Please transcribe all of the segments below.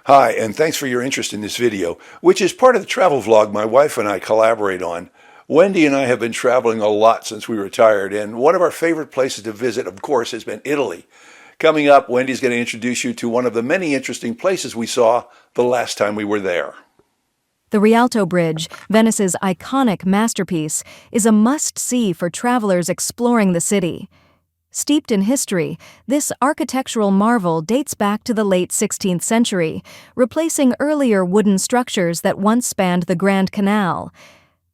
Hi, and thanks for your interest in this video, which is part of the travel vlog my wife and I collaborate on. Wendy and I have been traveling a lot since we retired, and one of our favorite places to visit, of course, has been Italy. Coming up, Wendy's going to introduce you to one of the many interesting places we saw the last time we were there. The Rialto Bridge, Venice's iconic masterpiece, is a must-see for travelers exploring the city. Steeped in history, this architectural marvel dates back to the late 16th century, replacing earlier wooden structures that once spanned the Grand Canal.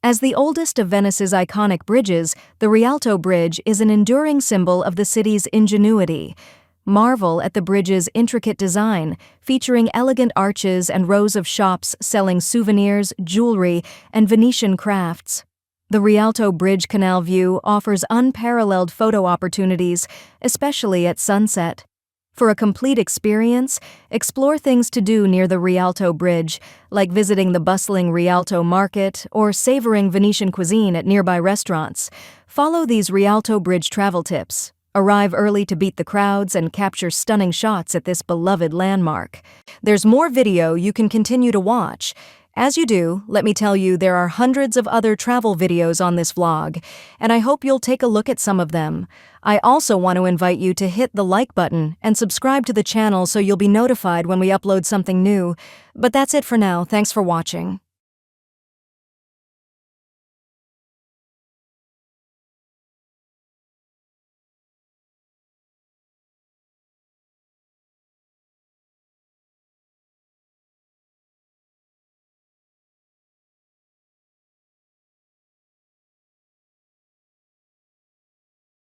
As the oldest of Venice's iconic bridges, the Rialto Bridge is an enduring symbol of the city's ingenuity. Marvel at the bridge's intricate design, featuring elegant arches and rows of shops selling souvenirs, jewelry, and Venetian crafts. The Rialto Bridge Canal view offers unparalleled photo opportunities, especially at sunset. For a complete experience, explore things to do near the Rialto Bridge, like visiting the bustling Rialto Market or savoring Venetian cuisine at nearby restaurants. Follow these Rialto Bridge travel tips. Arrive early to beat the crowds and capture stunning shots at this beloved landmark. There's more video you can continue to watch. As you do, let me tell you there are hundreds of other travel videos on this vlog, and I hope you'll take a look at some of them. I also want to invite you to hit the like button and subscribe to the channel so you'll be notified when we upload something new. But that's it for now. Thanks for watching.